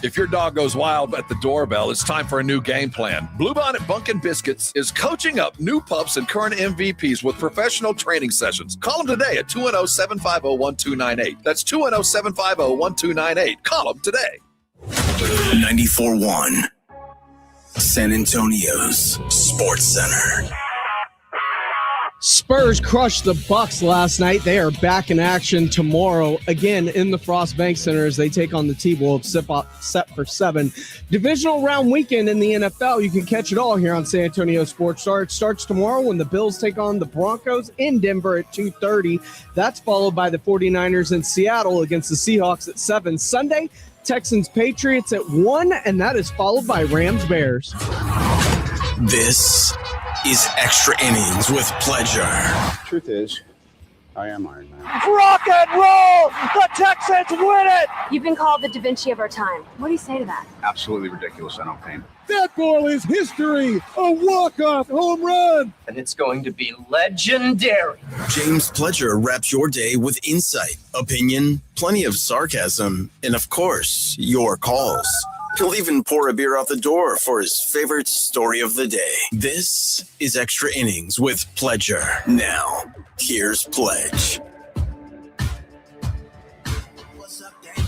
If your dog goes wild at the doorbell, it's time for a new game plan. Bluebonnet Bunkin' Biscuits is coaching up new pups and current MVPs with professional training sessions. Call them today at 210-750-1298. That's 210-750-1298. Call them today. 94.1 San Antonio's Sports Center. Spurs crushed the Bucks last night. They are back in action tomorrow, again in the Frost Bank Center as they take on the T-Wolves, set for 7. Divisional round weekend in the NFL. You can catch it all here on San Antonio Sports Star. It starts tomorrow when the Bills take on the Broncos in Denver at 2:30. That's followed by the 49ers in Seattle against the Seahawks at 7. Sunday, Texans-Patriots at 1, and that is followed by Rams-Bears. This is Extra Innings with Pleasure. Truth is, I am Iron Man. Rock and roll! The Texans win it! You've been called the Da Vinci of our time. What do you say to that? Absolutely ridiculous. I don't paint. That goal is history. A walk-off home run. And it's going to be legendary. James Pledger wraps your day with insight, opinion, plenty of sarcasm, and of course, your calls. He'll even pour a beer out the door for his favorite story of the day. This is Extra Innings with Pledger. Now, here's Pledge. What's up, Danger?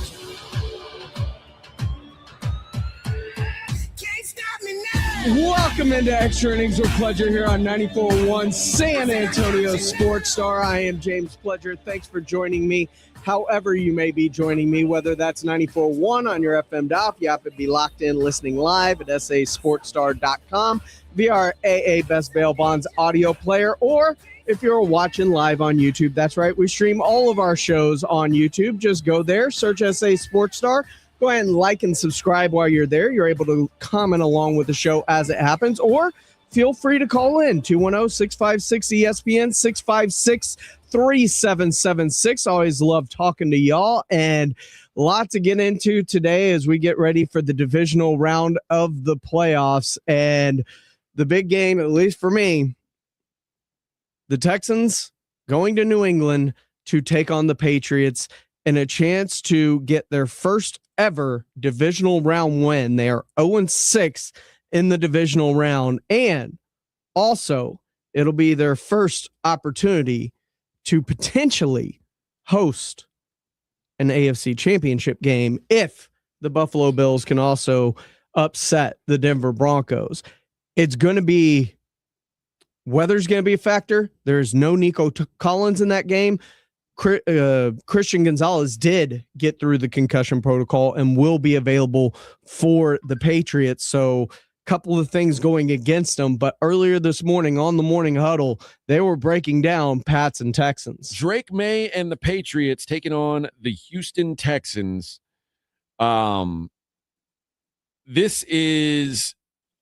Can't stop me now. Welcome into Extra Innings with Pledger here on 94.1 San Antonio Sports Star. I am James Pledger. Thanks for joining me. However you may be joining me, whether that's 94.1 on your FM dial, you have to be locked in listening live at sasportstar.com via our AA Best Bail Bonds audio player, or if you're watching live on YouTube, that's right, we stream all of our shows on YouTube. Just go there, search SA Sports Star. Go ahead and like and subscribe while you're there. You're able to comment along with the show as it happens, or feel free to call in 210-656-ESPN, 656-3776. Always love talking to y'all, and a lot to get into today as we get ready for the divisional round of the playoffs. And the big game, at least for me, the Texans going to New England to take on the Patriots and a chance to get their first ever divisional round win. They are 0-6 in the divisional round, and also it'll be their first opportunity to potentially host an AFC championship game if the Buffalo Bills can also upset the Denver Broncos. It's going to be, weather's going to be a factor. There's no Nico Collins in that game. Christian Gonzalez did get through the concussion protocol and will be available for the Patriots. So couple of things going against them, but earlier this morning on the Morning Huddle, they were breaking down Pats and Texans. Drake May and the Patriots taking on the Houston Texans. This is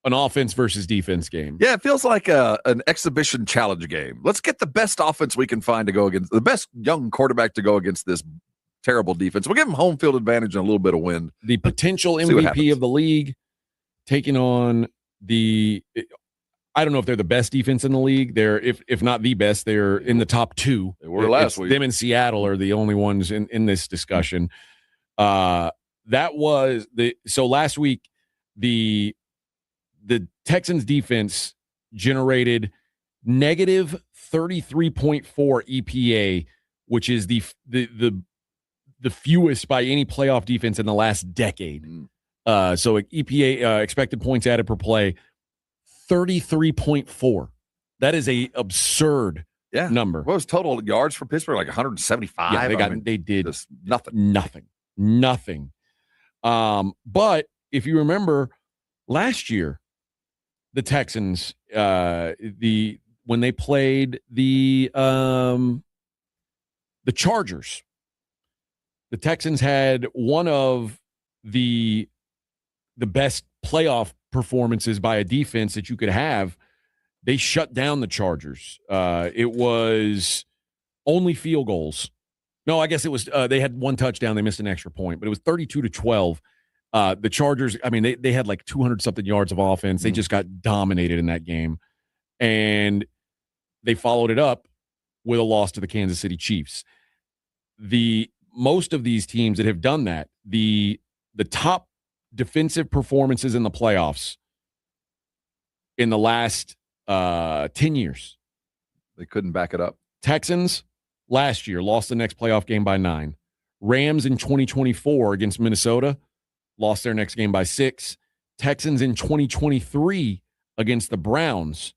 an offense versus defense game. Yeah, it feels like an exhibition challenge game. Let's get the best offense we can find to go against the best young quarterback to go against this terrible defense. We'll give them home field advantage and a little bit of wind. The potential MVP of the league taking on the, I don't know if they're the best defense in the league. They're, if not the best, they're in the top 2. They were last week. Them and Seattle are the only ones in this discussion. So last week, the Texans defense generated negative 33.4 EPA, which is the fewest by any playoff defense in the last decade. So EPA, expected points added per play, 33.4. That is a absurd number. What was total yards for Pittsburgh? Like 175. Yeah, they did nothing. But if you remember last year, the Texans, when they played the Chargers, the Texans had one of the best playoff performances by a defense that you could have. They shut down the Chargers. It was only field goals. No, I guess it was they had one touchdown. They missed an extra point, but it was 32-12. The Chargers, I mean, they had like 200-something yards of offense. They just got dominated in that game. And they followed it up with a loss to the Kansas City Chiefs. Most of these teams that have done that, the top defensive performances in the playoffs in the last 10 years. They couldn't back it up. Texans last year lost the next playoff game by 9. Rams in 2024 against Minnesota lost their next game by 6. Texans in 2023 against the Browns,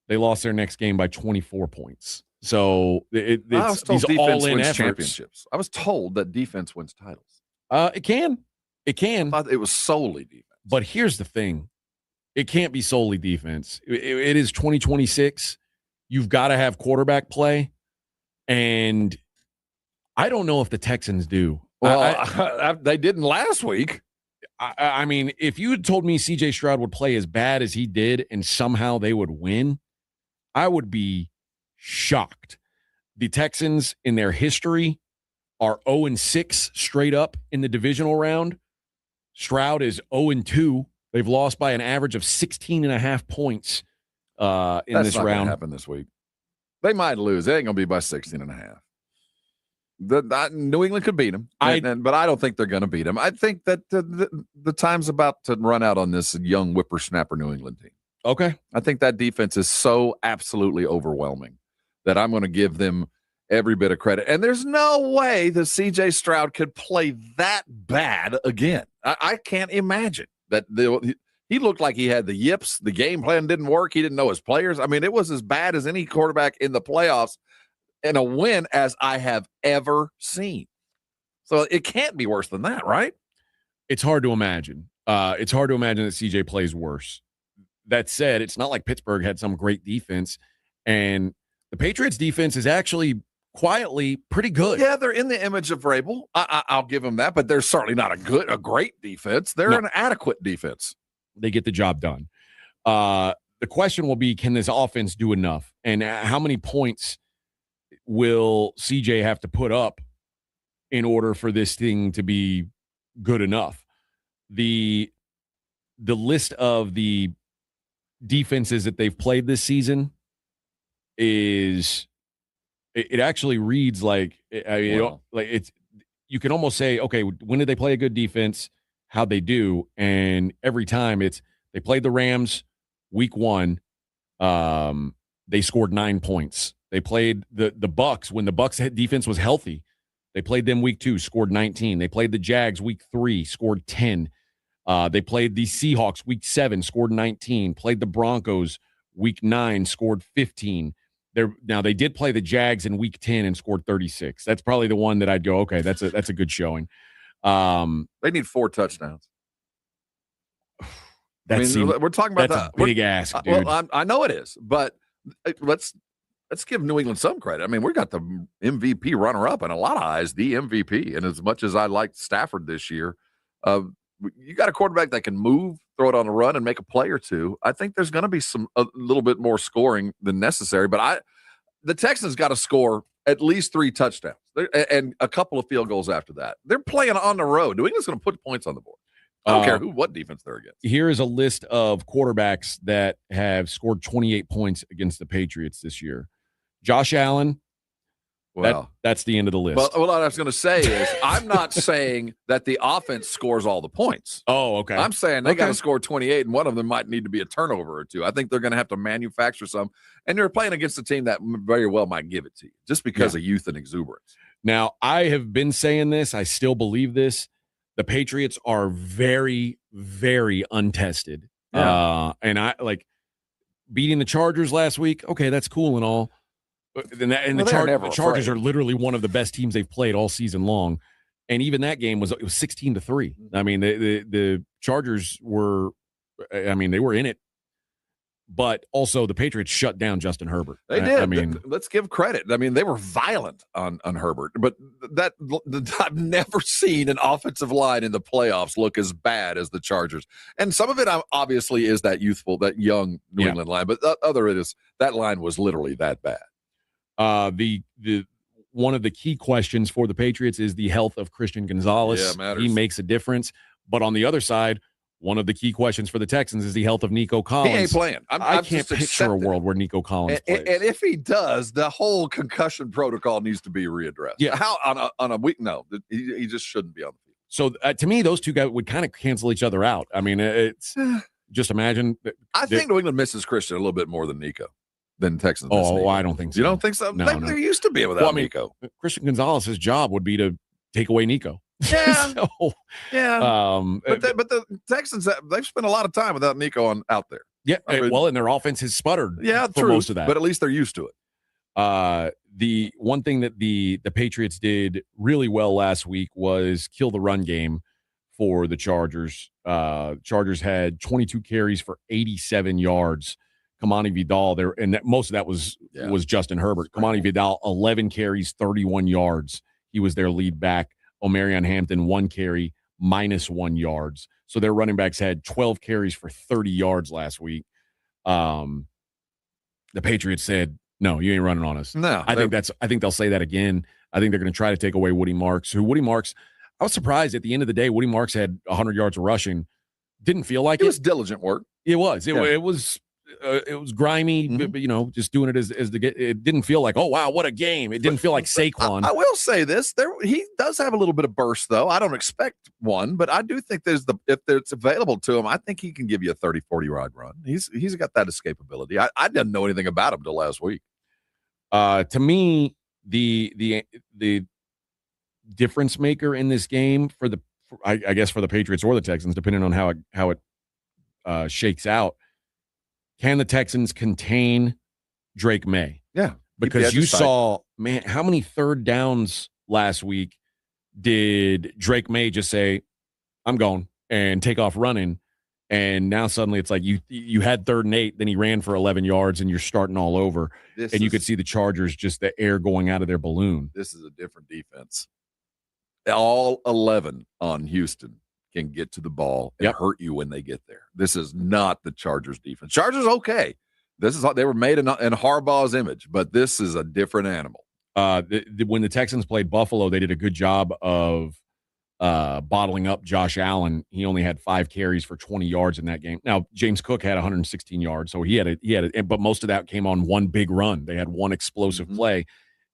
they lost their next game by 24 points. So it's these all-in efforts. Championships. I was told that defense wins titles. It can. I thought it was solely defense. But here's the thing. It can't be solely defense. It is 2026. You've got to have quarterback play. And I don't know if the Texans do. Well, they didn't last week. I mean, if you had told me C.J. Stroud would play as bad as he did and somehow they would win, I would be shocked. The Texans, in their history, are 0-6 straight up in the divisional round. Stroud is 0-2. They've lost by an average of 16.5 points in this round. That's not going to happen this week. They might lose. It ain't going to be by 16.5. New England could beat them, but I don't think they're going to beat them. I think that the time's about to run out on this young whippersnapper New England team. Okay. I think that defense is so absolutely overwhelming that I'm going to give them every bit of credit. And there's no way that C.J. Stroud could play that bad again. I can't imagine that. He looked like he had the yips. The game plan didn't work. He didn't know his players. I mean, it was as bad as any quarterback in the playoffs in a win as I have ever seen. So it can't be worse than that, right? It's hard to imagine. It's hard to imagine that CJ plays worse. That said, it's not like Pittsburgh had some great defense, and the Patriots defense is actually quietly pretty good. Yeah, they're in the image of Vrabel. I'll give them that, but they're certainly not a great defense. They're an adequate defense. They get the job done. The question will be, can this offense do enough? And how many points will CJ have to put up in order for this thing to be good enough? The list of the defenses that they've played this season is it actually reads like it's you can almost say, okay, when did they play a good defense? How'd they do? And every time they played the Rams week 1, they scored 9 points. They played the Bucs when the Bucs defense was healthy. They played them week 2, scored 19. They played the Jags week 3, scored 10. They played the Seahawks week 7, scored 19. Played the Broncos week 9, scored 15. Now they did play the Jags in week 10 and scored 36. That's probably the one that I'd go, okay, that's a good showing. They need 4 touchdowns. We're talking about that's a big ask, dude. Well, I know it is, but let's give New England some credit. I mean, we got the MVP runner-up in a lot of eyes, the MVP. And as much as I liked Stafford this year, you got a quarterback that can move, throw it on the run, and make a play or two. I think there's going to be a little bit more scoring than necessary. But the Texans got to score at least 3 touchdowns and a couple of field goals after that. They're playing on the road. New England's going to put points on the board. I don't care what defense they're against. Here is a list of quarterbacks that have scored 28 points against the Patriots this year. Josh Allen. Well, that's the end of the list. Well, what I was going to say is I'm not saying that the offense scores all the points. Oh, okay. I'm saying they got to score 28, and one of them might need to be a turnover or 2. I think they're going to have to manufacture some, and they're playing against a team that very well might give it to you just because of youth and exuberance. Now, I have been saying this. I still believe this. The Patriots are very, very untested. Yeah. And I like beating the Chargers last week. Okay, that's cool and all. The Chargers are literally one of the best teams they've played all season long. And even that game was 16-3. I mean, the Chargers were, they were in it. But also the Patriots shut down Justin Herbert. They did. I mean, let's give credit. I mean, they were violent on Herbert, but I've never seen an offensive line in the playoffs look as bad as the Chargers. And some of it obviously is that young New England line, but other it is that line was literally that bad. The one of the key questions for the Patriots is the health of Christian Gonzalez. Yeah, it matters. He makes a difference. But on the other side, one of the key questions for the Texans is the health of Nico Collins. He ain't playing. I can't picture a world where Nico Collins plays. And if he does, the whole concussion protocol needs to be readdressed. Yeah. How on a week? No, he just shouldn't be on the field. So to me, those two guys would kind of cancel each other out. I mean, it's just imagine. I think New England misses Christian a little bit more than Nico, than Texans miss Nico. I don't think so. You don't think so? No, They're used to being without Nico. Christian Gonzalez's job would be to take away Nico. Yeah. Yeah. But the Texans, they've spent a lot of time without Nico out there. Yeah. And their offense has sputtered for most of that. But at least they're used to it. The one thing that the Patriots did really well last week was kill the run game for the Chargers. Chargers had 22 carries for 87 yards. Kamani Vidal there, and most of that was Justin Herbert. Kamani Vidal, 11 carries, 31 yards. He was their lead back. Omarion Hampton, 1 carry, -1 yards. So their running backs had 12 carries for 30 yards last week. The Patriots said, no, you ain't running on us. No. I think they'll say that again. I think they're going to try to take away Woody Marks. I was surprised at the end of the day, Woody Marks had 100 yards of rushing. Didn't feel like it. It was diligent work. It was. It was grimy, but, just doing it as it didn't feel like, oh, wow, what a game. It didn't feel like Saquon. I will say this. He does have a little bit of burst, though. I don't expect one, but I do think if it's available to him, I think he can give you a 30, 40-yard run. He's got that escapability. I didn't know anything about him till last week. To me, the difference maker in this game I guess for the Patriots or the Texans, depending on how it shakes out, can the Texans contain Drake May? Yeah. Because you saw, man, how many third downs last week did Drake May just say, I'm going, and take off running? And now suddenly it's like you had 3rd and 8, then he ran for 11 yards, and you're starting all over. You could see the Chargers, just the air going out of their balloon. This is a different defense. All 11 on Houston can get to the ball and hurt you when they get there. This is not the Chargers defense. Chargers okay. They were made in Harbaugh's image, but this is a different animal. When the Texans played Buffalo, they did a good job of bottling up Josh Allen. He only had 5 carries for 20 yards in that game. Now James Cook had 116 yards, so he had but most of that came on one big run. They had one explosive play,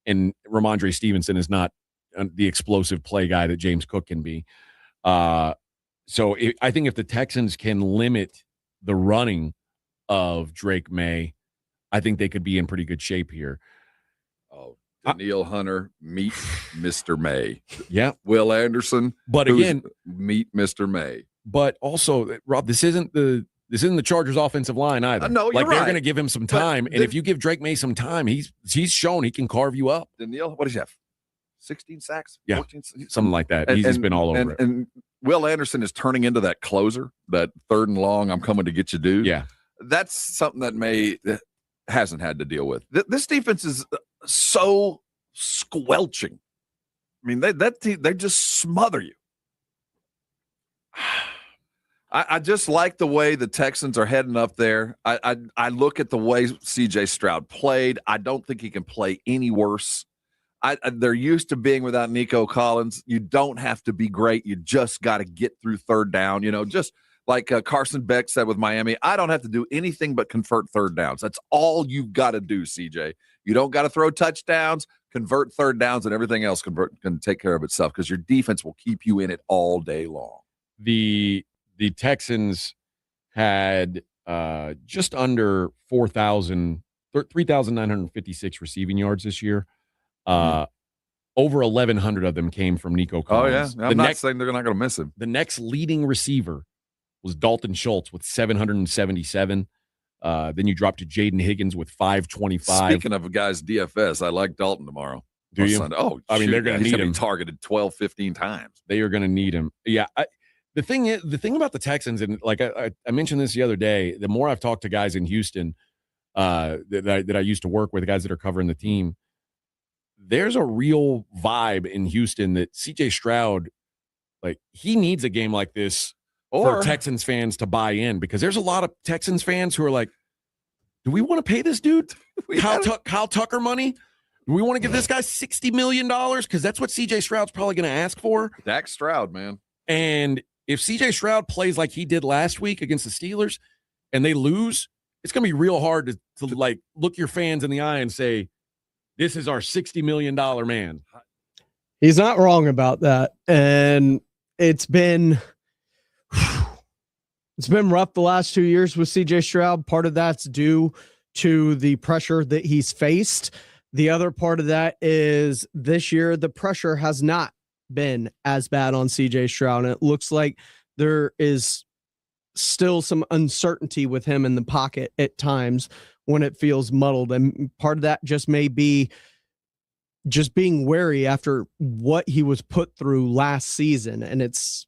and Ramondre Stevenson is not the explosive play guy that James Cook can be. I think if the Texans can limit the running of Drake May, I think they could be in pretty good shape here. Oh, Daniil Hunter, meet Mr. May. Yeah. Will Anderson, but again, meet Mr. May. But also, Rob, this isn't the Chargers' offensive line either. No, you're right. They're going to give him some time, and if you give Drake May some time, he's shown he can carve you up. Daniil, what does he have? 16 sacks? Yeah, 14, something like that. He's been all over it. And Will Anderson is turning into that closer, that 3rd and long, I'm coming to get you, dude. Yeah. That's something that May hasn't had to deal with. This defense is so squelching. I mean, they just smother you. I just like the way the Texans are heading up there. I look at the way C.J. Stroud played. I don't think he can play any worse. They're used to being without Nico Collins. You don't have to be great. You just got to get through 3rd down. Just like Carson Beck said with Miami, I don't have to do anything but convert 3rd downs. That's all you've got to do, CJ. You don't got to throw touchdowns, convert 3rd downs, and everything else can take care of itself because your defense will keep you in it all day long. The Texans had just under 3,956 receiving yards this year. Over 1,100 of them came from Nico Collins. Oh, yeah. I'm not saying they're not going to miss him. The next leading receiver was Dalton Schultz with 777. Then you drop to Jaden Higgins with 525. Speaking of guys DFS, I like Dalton tomorrow. Do you? Sunday. Oh, I mean, they're going to need him. Targeted 12, 15 times. They are going to need him. Yeah. The thing about the Texans, and like I mentioned this the other day, the more I've talked to guys in Houston that I used to work with, guys that are covering the team, there's a real vibe in Houston that C.J. Stroud, like, he needs a game like this for Texans fans to buy in, because there's a lot of Texans fans who are like, do we want to pay this dude Kyle Tucker money? Do we want to give this guy $60 million? Because that's what C.J. Stroud's probably going to ask for. Dak Stroud, man. And if C.J. Stroud plays like he did last week against the Steelers and they lose, it's going to be real hard to like look your fans in the eye and say, this is our $60 million man. He's not wrong about that. And it's been rough the last 2 years with CJ Stroud. Part of that's due to the pressure that he's faced. The other part of that is this year, the pressure has not been as bad on CJ Stroud. And it looks like there is still some uncertainty with him in the pocket at times when it feels muddled. And part of that just may be just being wary after what he was put through last season. And it's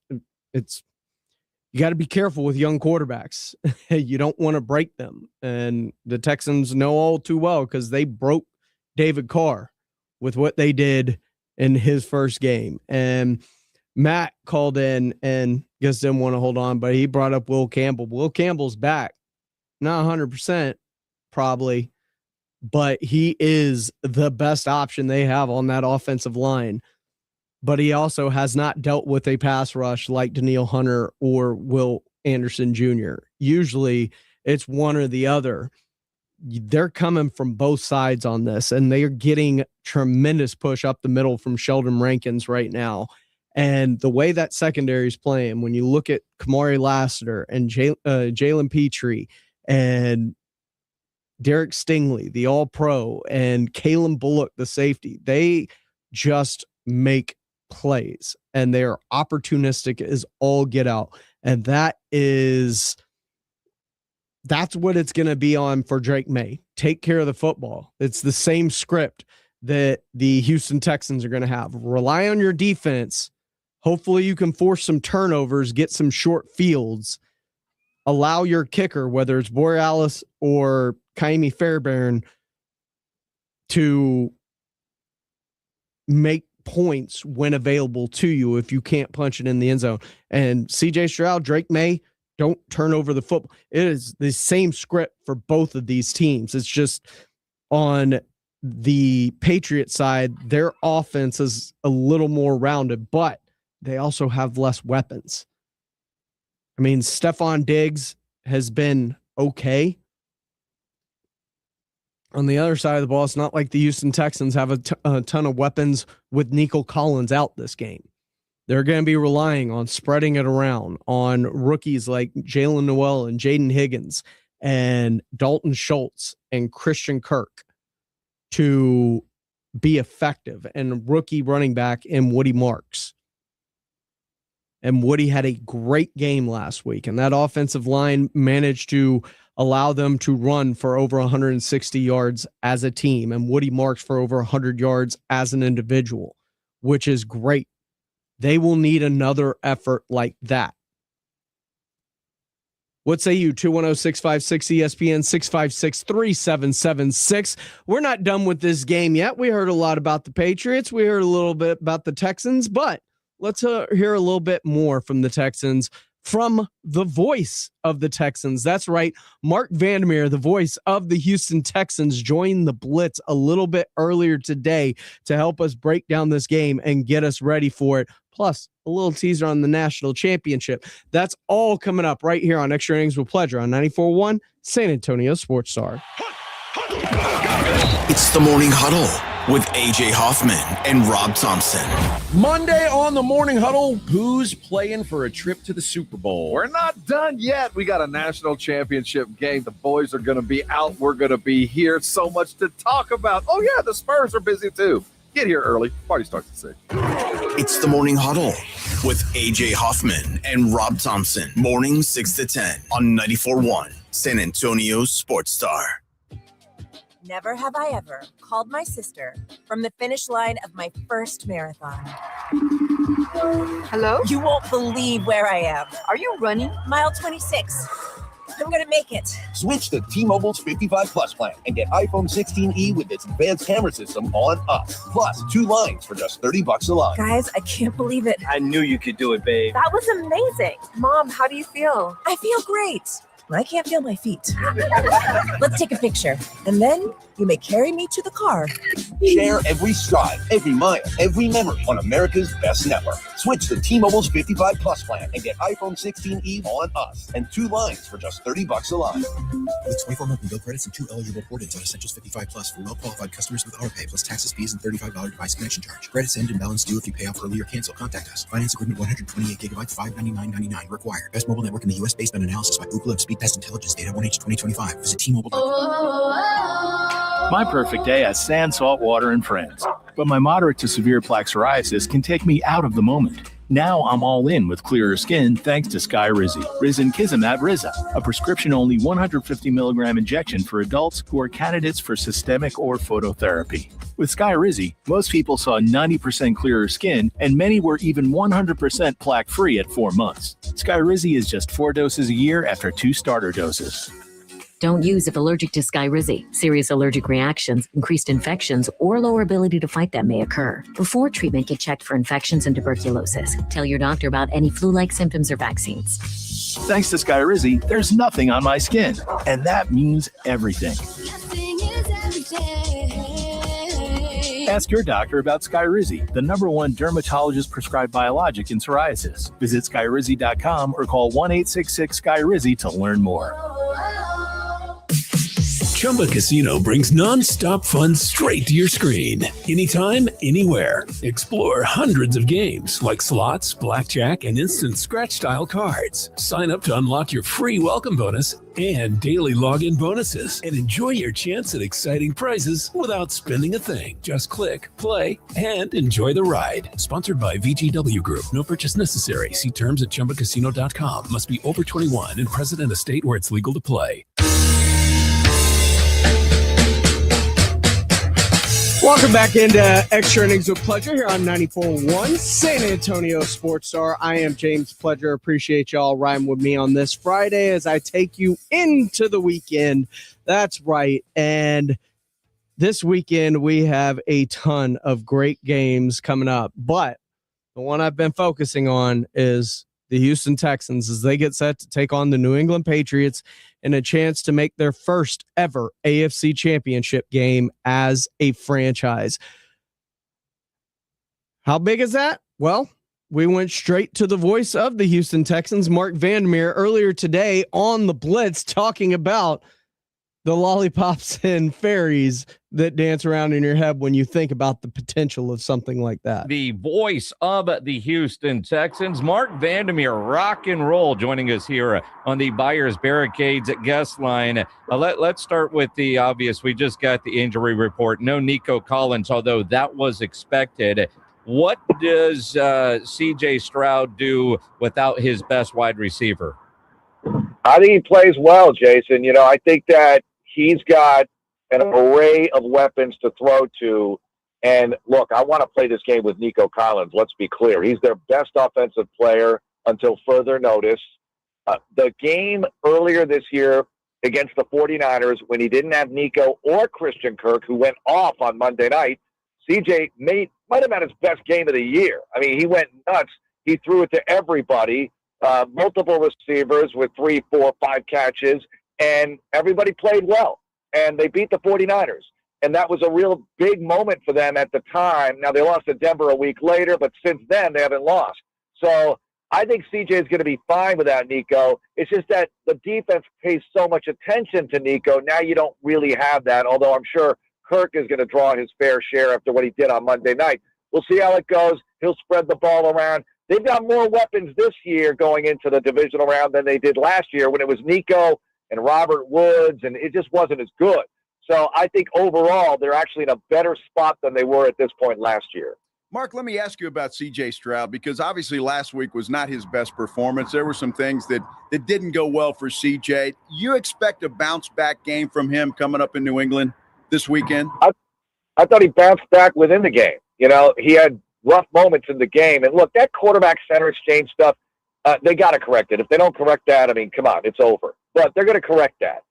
you got to be careful with young quarterbacks. You don't want to break them. And the Texans know all too well because they broke David Carr with what they did in his first game. And Matt called in and just didn't want to hold on, but he brought up Will Campbell. Will Campbell's back. Not 100% probably, but he is the best option they have on that offensive line. But he also has not dealt with a pass rush like Danielle Hunter or Will Anderson Jr. Usually it's one or the other. They're coming from both sides on this, and they are getting tremendous push up the middle from Sheldon Rankins right now. And the way that secondary is playing, when you look at Kamari Lassiter and Jalen Petrie and Derek Stingley, the all-pro, and Kalen Bullock, the safety, they just make plays, and they are opportunistic as all get out. And that's what it's going to be on for Drake May. Take care of the football. It's the same script that the Houston Texans are going to have. Rely on your defense. Hopefully you can force some turnovers, get some short fields, allow your kicker, whether it's Borealis or Kaimi Fairbairn, to make points when available to you if you can't punch it in the end zone. And CJ Stroud, Drake May, don't turn over the football. It is the same script for both of these teams. It's just on the Patriots side, their offense is a little more rounded, but they also have less weapons. I mean, Stephon Diggs has been okay. On the other side of the ball, it's not like the Houston Texans have a ton of weapons with Nico Collins out this game. They're going to be relying on spreading it around on rookies like Jalen Noel and Jaden Higgins and Dalton Schultz and Christian Kirk to be effective, and rookie running back in Woody Marks. And Woody had a great game last week, and that offensive line managed to allow them to run for over 160 yards as a team, and Woody Marks for over 100 yards as an individual, which is great. They will need another effort like that. What say you? 210-656-ESPN, 656-3776. We're not done with this game yet. We heard a lot about the Patriots. We heard a little bit about the Texans, but let's hear a little bit more from the Texans, from the voice of the Texans. That's right. Mark Vandermeer, the voice of the Houston Texans, joined the Blitz a little bit earlier today to help us break down this game and get us ready for it. Plus, a little teaser on the national championship. That's all coming up right here on Extra Innings with Pleasure on 94.1 San Antonio Sports Star. It's the Morning Huddle with AJ Hoffman and Rob Thompson. Monday on the Morning Huddle, who's playing for a trip to the Super Bowl? We're not done yet. We got a national championship game. The boys are going to be out. We're going to be here. So much to talk about. Oh, yeah, the Spurs are busy, too. Get here early. Party starts at 6. It's the Morning Huddle with AJ Hoffman and Rob Thompson. Morning 6 to 10 on 94.1 San Antonio Sports Star. Never have I ever called my sister from the finish line of my first marathon. Hello? You won't believe where I am. Are you running? Mile 26. I'm going to make it. Switch to T-Mobile's 55 Plus plan and get iPhone 16e with its advanced camera system on up. Plus 2 lines for just $30 a line. Guys, I can't believe it. I knew you could do it, babe. That was amazing. Mom, how do you feel? I feel great. I can't feel my feet. Let's take a picture, and then you may carry me to the car. Share every stride, every mile, every memory on America's best network. Switch to T-Mobile's 55 Plus plan and get iPhone 16e on us and 2 lines for just $30 a line. With 24-month bill credits and 2 eligible port-ins on Essentials 55 Plus for well-qualified customers with AutoPay, plus taxes, fees, and $35 device connection charge. Credits end and balance due if you pay off early or cancel. Contact us. Finance agreement 128 gigabytes, $599.99 required. Best mobile network in the U.S. based on analysis by Ookla of Speed Test Intelligence Data 1H 2025. Visit T-Mobile.com. My perfect day has sand, salt water, and friends. But my moderate to severe plaque psoriasis can take me out of the moment. Now I'm all in with clearer skin thanks to Skyrizi. Risankizumab Riza, a prescription-only 150 milligram injection for adults who are candidates for systemic or phototherapy. With Skyrizi, most people saw 90% clearer skin, and many were even 100% plaque-free at 4 months. Skyrizi is just 4 doses a year after 2 starter doses. Don't use if allergic to Skyrizi. Serious allergic reactions, increased infections, or lower ability to fight them may occur. Before treatment, get checked for infections and tuberculosis. Tell your doctor about any flu-like symptoms or vaccines. Thanks to Skyrizi, there's nothing on my skin, and that means everything. Ask your doctor about Skyrizi, the #1 dermatologist-prescribed biologic in psoriasis. Visit Skyrizi.com or call 1-866-SKYRIZI to learn more. Chumba Casino brings non-stop fun straight to your screen. Anytime, anywhere. Explore hundreds of games like slots, blackjack, and instant scratch-style cards. Sign up to unlock your free welcome bonus and daily login bonuses. And enjoy your chance at exciting prizes without spending a thing. Just click, play, and enjoy the ride. Sponsored by VGW Group. No purchase necessary. See terms at ChumbaCasino.com. Must be over 21 and present in a state where it's legal to play. Welcome back into Extra Innings with Pleasure here on 94.1 San Antonio Sports Star. I am James Pleasure. Appreciate y'all riding with me on this Friday as I take you into the weekend. That's right. And this weekend we have a ton of great games coming up. But the one I've been focusing on is the Houston Texans as they get set to take on the New England Patriots in a chance to make their first ever AFC Championship game as a franchise. How big is that? Well, we went straight to the voice of the Houston Texans, Mark Vandermeer, earlier today on the Blitz, talking about the lollipops and fairies that dance around in your head when you think about the potential of something like that. The voice of the Houston Texans, Mark Vandermeer, rock and roll, joining us here on the Buyers Barricades guest line. Let's start with the obvious. We just got the injury report. No Nico Collins, although that was expected. What does C.J. Stroud do without his best wide receiver? I think he plays well, Jason. I think that he's got an array of weapons to throw to. And look, I want to play this game with Nico Collins. Let's be clear. He's their best offensive player until further notice. The game earlier this year against the 49ers, when he didn't have Nico or Christian Kirk, who went off on Monday night, CJ might have had his best game of the year. I mean, he went nuts. He threw it to everybody, multiple receivers with 3, 4, 5 catches, and everybody played well. And they beat the 49ers. And that was a real big moment for them at the time. Now, they lost to Denver a week later, but since then, they haven't lost. So I think CJ is going to be fine without Nico. It's just that the defense pays so much attention to Nico. Now you don't really have that, although I'm sure Kirk is going to draw his fair share after what he did on Monday night. We'll see how it goes. He'll spread the ball around. They've got more weapons this year going into the divisional round than they did last year when it was Nico and Robert Woods, and it just wasn't as good. So I think overall they're actually in a better spot than they were at this point last year. Mark, let me ask you about C.J. Stroud, because obviously last week was not his best performance. There were some things that didn't go well for C.J. You expect a bounce-back game from him coming up in New England this weekend? I thought he bounced back within the game. He had rough moments in the game. And look, that quarterback center exchange stuff, they got to correct it. If they don't correct that, I mean, come on, it's over. But they're going to correct that.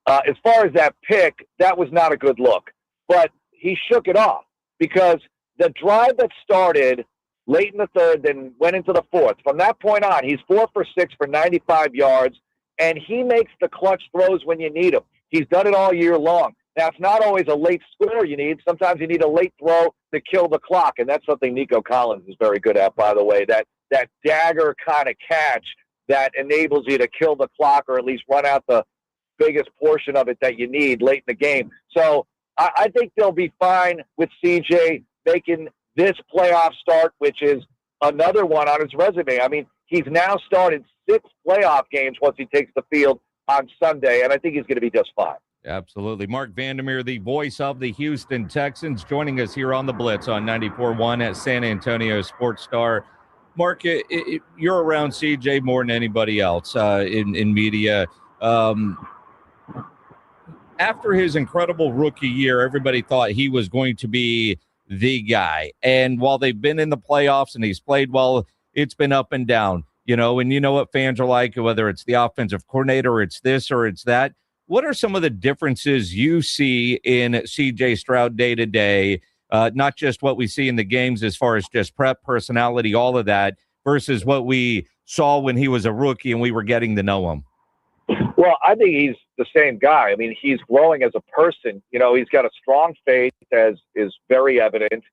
As far as that pick, that was not a good look. But he shook it off because the drive that started late in the third, then went into the fourth. From that point on, he's 4 for 6 for 95 yards. and he makes the clutch throws when you need him. He's done it all year long. Now, it's not always a late score you need. Sometimes you need a late throw to kill the clock, and that's something Nico Collins is very good at, by the way, that dagger kind of catch that enables you to kill the clock or at least run out the biggest portion of it that you need late in the game. So I think they'll be fine with CJ making this playoff start, which is another one on his resume. I mean, he's now started 6 playoff games once he takes the field on Sunday, and I think he's going to be just fine. Absolutely. Mark Vandermeer, the voice of the Houston Texans, joining us here on the Blitz on 94.1 at San Antonio Sports Star. Mark, you're around CJ more than anybody else in media. After his incredible rookie year, everybody thought he was going to be the guy. And while they've been in the playoffs and he's played well, it's been up and down, and you know what fans are like, whether it's the offensive coordinator, or it's this or it's that. What are some of the differences you see in CJ Stroud day to day, not just what we see in the games as far as just prep, personality, all of that, versus what we saw when he was a rookie and we were getting to know him? Well, I think he's the same guy. I mean, he's growing as a person. He's got a strong faith, as is very evident,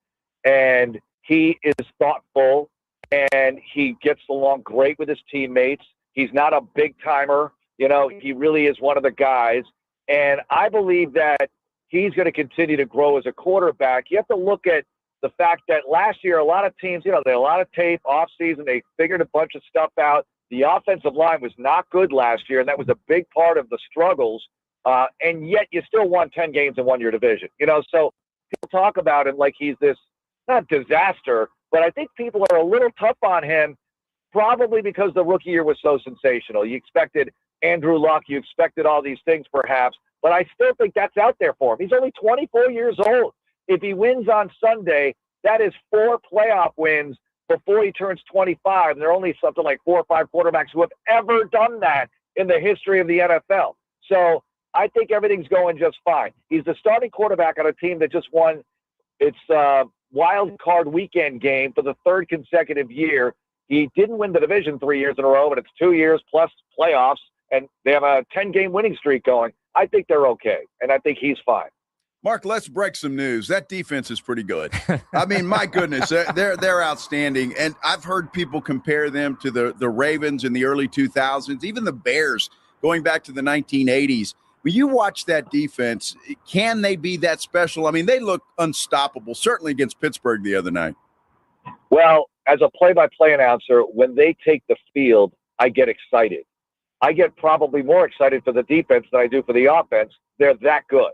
and he is thoughtful, and he gets along great with his teammates. He's not a big-timer. He really is one of the guys, and I believe that he's going to continue to grow as a quarterback. You have to look at the fact that last year, a lot of teams, they had a lot of tape off-season. They figured a bunch of stuff out. The offensive line was not good last year, and that was a big part of the struggles. And yet you still won 10 games and won your division. So people talk about him like he's this, not disaster, but I think people are a little tough on him, probably because the rookie year was so sensational. You expected Andrew Luck, you expected all these things perhaps, but I still think that's out there for him. He's only 24 years old. If he wins on Sunday, that is 4 playoff wins before he turns 25. And there are only something like 4 or 5 quarterbacks who have ever done that in the history of the NFL. So I think everything's going just fine. He's the starting quarterback on a team that just won its wild card weekend game for the 3rd consecutive year. He didn't win the division 3 years in a row, but it's 2 years plus playoffs, and they have a 10-game winning streak going. I think they're okay, and I think he's fine. Mark, let's break some news. That defense is pretty good. I mean, my goodness, they're outstanding. And I've heard people compare them to the Ravens in the early 2000s, even the Bears going back to the 1980s. When you watch that defense, can they be that special? I mean, they look unstoppable, certainly against Pittsburgh the other night. Well, as a play-by-play announcer, when they take the field, I get excited. I get probably more excited for the defense than I do for the offense. They're that good.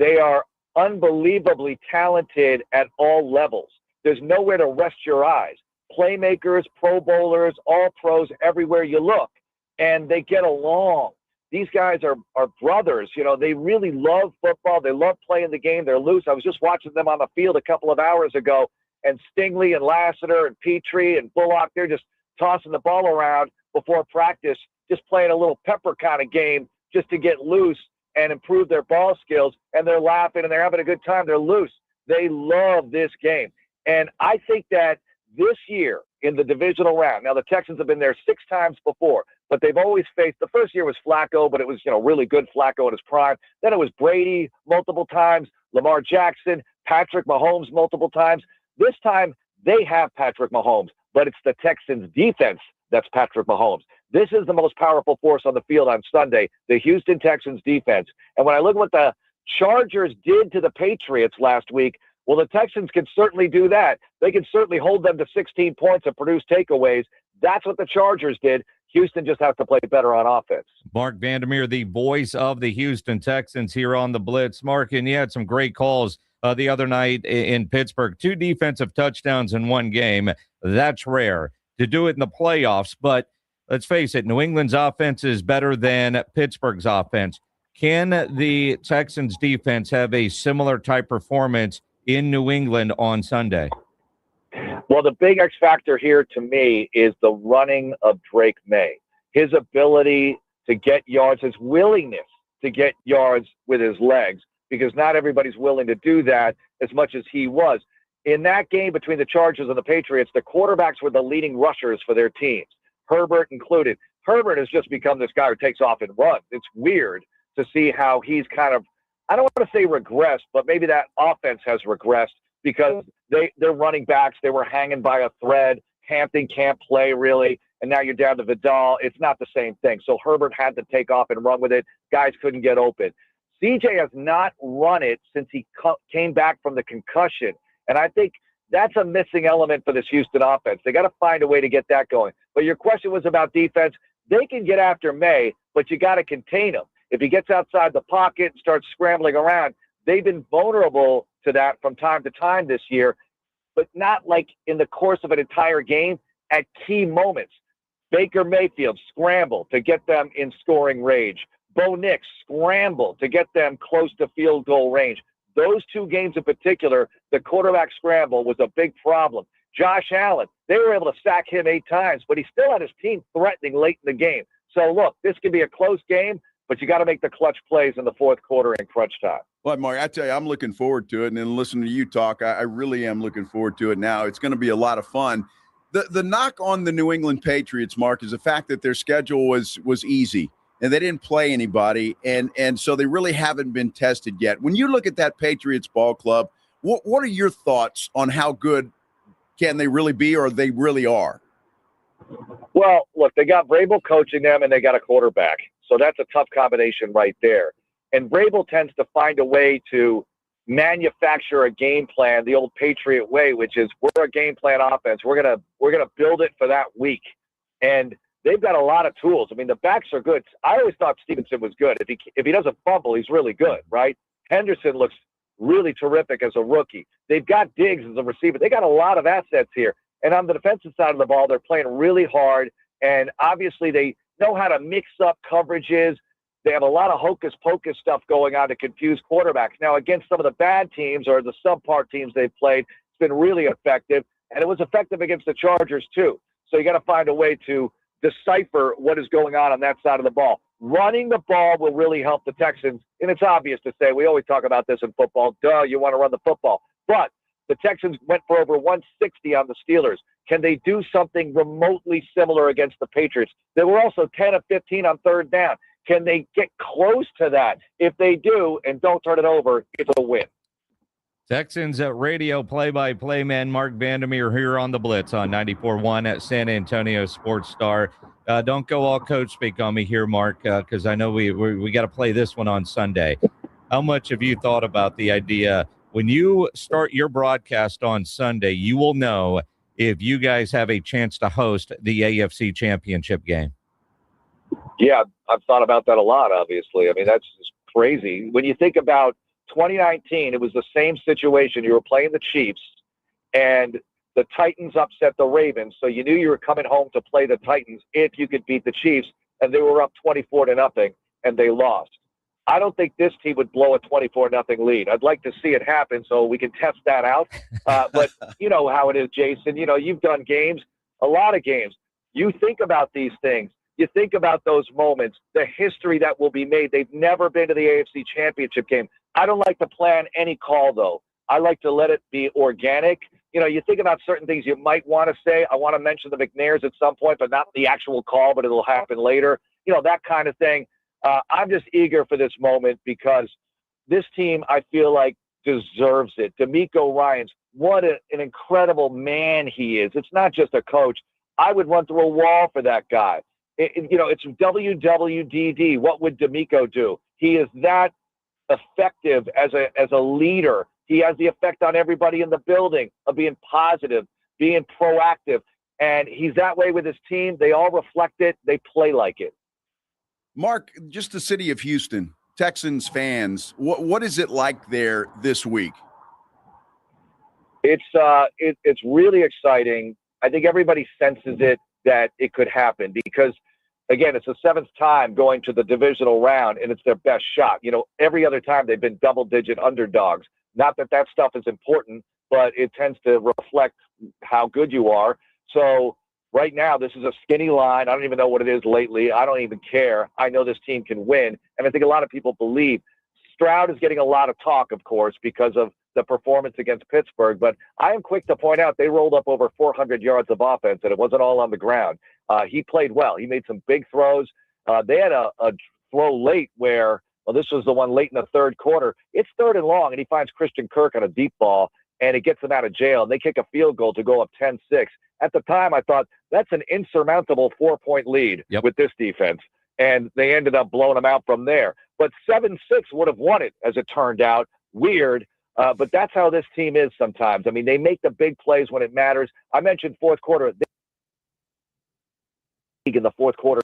They are unbelievably talented at all levels. There's nowhere to rest your eyes. Playmakers, Pro Bowlers, all pros everywhere you look, and they get along. These guys are brothers. They really love football. They love playing the game. They're loose. I was just watching them on the field a couple of hours ago, and Stingley and Lassiter and Petrie and Bullock, they're just tossing the ball around before practice, just playing a little pepper kind of game just to get loose and improve their ball skills, and they're laughing and they're having a good time. They're loose. They love this game. And I think that this year in the divisional round, now the Texans have been there 6 times before, but they've always faced, the first year was Flacco, but it was, really good Flacco in his prime. Then it was Brady multiple times, Lamar Jackson, Patrick Mahomes multiple times. This time they have Patrick Mahomes, but it's the Texans defense that's Patrick Mahomes. This is the most powerful force on the field on Sunday, the Houston Texans defense. And when I look at what the Chargers did to the Patriots last week, well, the Texans can certainly do that. They can certainly hold them to 16 points and produce takeaways. That's what the Chargers did. Houston just has to play better on offense. Mark Vandermeer, the voice of the Houston Texans here on the Blitz. Mark, and you had some great calls the other night in Pittsburgh. 2 defensive touchdowns in one game. That's rare. To do it in the playoffs, but let's face it, New England's offense is better than Pittsburgh's offense. Can the Texans defense have a similar type performance in New England on Sunday? Well, the big X factor here to me is the running of Drake May. His ability to get yards, his willingness to get yards with his legs, because not everybody's willing to do that as much as he was. In that game between the Chargers and the Patriots, the quarterbacks were the leading rushers for their teams, Herbert included. Herbert has just become this guy who takes off and runs. It's weird to see how he's kind of, I don't want to say regressed, but maybe that offense has regressed because their running backs, they were hanging by a thread. Hampton can't play really, and now you're down to Vidal. It's not the same thing. So Herbert had to take off and run with it. Guys couldn't get open. CJ has not run it since he came back from the concussion, and I think that's a missing element for this Houston offense. They got to find a way to get that going. But your question was about defense. They can get after May, but you got to contain him. If he gets outside the pocket and starts scrambling around, they've been vulnerable to that from time to time this year, but not like in the course of an entire game at key moments. Baker Mayfield scramble to get them in scoring range. Bo Nix scramble to get them close to field goal range. Those two games in particular, the quarterback scramble was a big problem. Josh Allen, they were able to sack him 8 times, but he still had his team threatening late in the game. So, look, this could be a close game, but you got to make the clutch plays in the fourth quarter in crunch time. Well, Mark, I tell you, I'm looking forward to it. And then listening to you talk, I really am looking forward to it now. It's going to be a lot of fun. The knock on the New England Patriots, Mark, is the fact that their schedule was easy. And they didn't play anybody, and so they really haven't been tested yet. When you look at that Patriots ball club, what are your thoughts on how good can they really be, or they really are? Well, look, they got Vrabel coaching them, and they got a quarterback. So that's a tough combination right there. And Vrabel tends to find a way to manufacture a game plan the old Patriot way, which is we're a game plan offense. We're gonna build it for that week. And they've got a lot of tools. I mean, the backs are good. I always thought Stevenson was good. If he doesn't fumble, he's really good, right? Henderson looks really terrific as a rookie. They've got Diggs as a receiver. They got a lot of assets here. And on the defensive side of the ball, they're playing really hard. And obviously they know how to mix up coverages. They have a lot of hocus-pocus stuff going on to confuse quarterbacks. Now, against some of the bad teams or the subpar teams they've played, it's been really effective. And it was effective against the Chargers, too. So you got to find a way to decipher what is going on that side of the ball. Running the ball will really help the Texans. And it's obvious to say, we always talk about this in football. Duh, you want to run the football. But the Texans went for over 160 on the Steelers. Can they do something remotely similar against the Patriots? They were also 10 of 15 on third down. Can they get close to that? If they do and don't turn it over, it's a win. Texans at radio play-by-play man Mark Vandermeer here on the Blitz on 94.1 at San Antonio Sports Star. Don't go all coach speak on me here, Mark, because I know we got to play this one on Sunday. How much have you thought about the idea when you start your broadcast on Sunday, you will know if you guys have a chance to host the AFC Championship game? Yeah, I've thought about that a lot, obviously. I mean, that's just crazy. When you think about 2019, it was the same situation. You were playing the Chiefs, and the Titans upset the Ravens, so you knew you were coming home to play the Titans if you could beat the Chiefs, and they were up 24-0, and they lost. I don't think this team would blow a 24-0 lead. I'd like to see it happen so we can test that out. But you know how it is, Jason. You know, you've done games, a lot of games. You think about these things. You think about those moments, the history that will be made. They've never been to the AFC Championship game. I don't like to plan any call, though. I like to let it be organic. You know, you think about certain things you might want to say. I want to mention the McNairs at some point, but not the actual call, but it'll happen later. You know, that kind of thing. I'm just eager for this moment because this team, I feel like, deserves it. DeMeco Ryans, what an incredible man he is. It's not just a coach. I would run through a wall for that guy. You know, it's WWDD. What would DeMeco do? He is that effective as a leader. He has the effect on everybody in the building of being positive, being proactive. And he's that way with his team. They all reflect it. They play like it. Mark, just the city of Houston, Texans fans, what is it like there this week? It's really exciting. I think everybody senses it that it could happen because, again, it's the 7th time going to the divisional round, and it's their best shot. You know, every other time they've been double-digit underdogs. Not that stuff is important, but it tends to reflect how good you are. So right now, this is a skinny line. I don't even know what it is lately. I don't even care. I know this team can win, and I think a lot of people believe. Stroud is getting a lot of talk, of course, because of the performance against Pittsburgh, but I am quick to point out they rolled up over 400 yards of offense, and it wasn't all on the ground. He played well. He made some big throws. They had a throw late where, well, this was the one late in the third quarter. It's 3rd and long, and he finds Christian Kirk on a deep ball, and it gets them out of jail, and they kick a field goal to go up 10-6. At the time, I thought that's an insurmountable 4-point lead with this defense, and they ended up blowing them out from there. But 7-6 would have won it, as it turned out. Weird, but that's how this team is sometimes. I mean, they make the big plays when it matters. I mentioned fourth quarter. In the fourth quarter,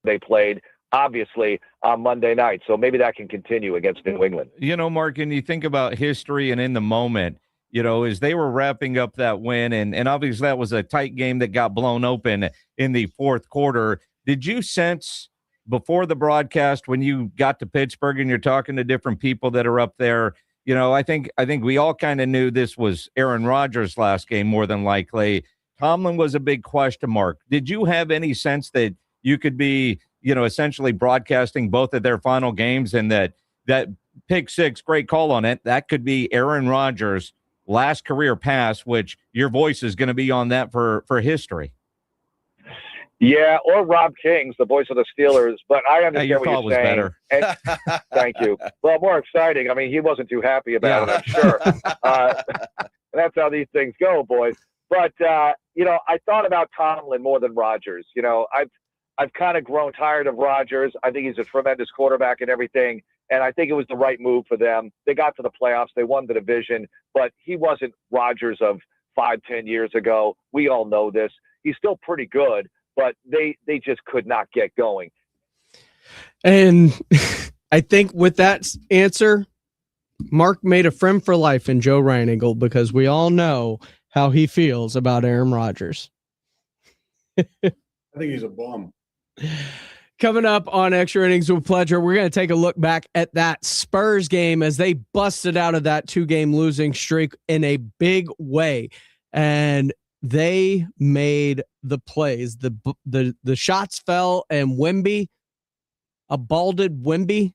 they played, obviously, on Monday night. So maybe that can continue against New England. You know, Mark, and you think about history and in the moment, you know, as they were wrapping up that win, and obviously that was a tight game that got blown open in the fourth quarter. Did you sense before the broadcast when you got to Pittsburgh and you're talking to different people that are up there, you know, I think we all kind of knew this was Aaron Rodgers' last game more than likely. Tomlin was a big question mark. Did you have any sense that you could be, you know, essentially broadcasting both of their final games, and that pick six, great call on it, that could be Aaron Rodgers' last career pass, which your voice is going to be on that for history? Yeah, or Rob King's, the voice of the Steelers. But I understand what you're saying. And, thank you. Well, more exciting. I mean, he wasn't too happy about it, I'm sure. That's how these things go, boys. But, you know, I thought about Tomlin more than Rodgers. You know, I've kind of grown tired of Rodgers. I think he's a tremendous quarterback and everything. And I think it was the right move for them. They got to the playoffs. They won the division. But he wasn't Rodgers of 5-10 years ago. We all know this. He's still pretty good, but they just could not get going. And I think with that answer, Mark made a friend for life in Joe Reinigle, because we all know how he feels about Aaron Rodgers. I think he's a bum. Coming up on Extra Innings with Pleasure, we're going to take a look back at that Spurs game as they busted out of that 2-game losing streak in a big way. And they made the plays. The shots fell, and Wemby, a balded Wemby,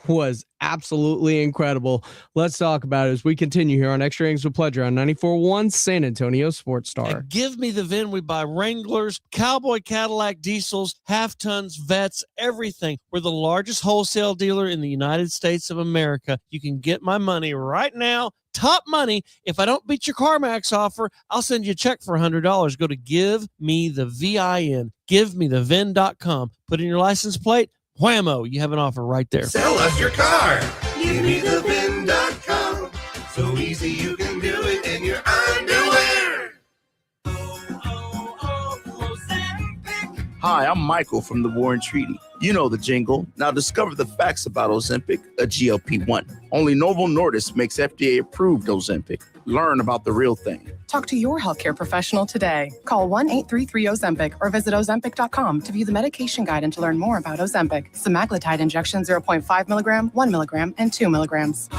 was absolutely incredible. Let's talk about it as we continue here on Extra Innings with Pleasure on 94.1 San Antonio Sports Star. And give me the VIN. We buy Wranglers, Cowboy Cadillac diesels, half tons, vets, everything. We're the largest wholesale dealer in the United States of America. You can get my money right now. Top money. If I don't beat your CarMax offer, I'll send you a check for $100. Go to Give Me the VIN. GiveMeTheVIN.com. Put in your license plate. Whammo, you have an offer right there. Sell us your car. GiveMeTheVIN.com. So easy you can do it in your underwear. Hi, I'm Michael from the War and Treaty. You know the jingle. Now discover the facts about Ozempic, a GLP-1. Only Novo Nordisk makes FDA-approved Ozempic. Learn about the real thing. Talk to your healthcare professional today. Call 1-833-OZEMPIC or visit Ozempic.com to view the medication guide and to learn more about Ozempic. Semaglutide injection 0.5 milligram, 1 milligram, and 2 milligrams.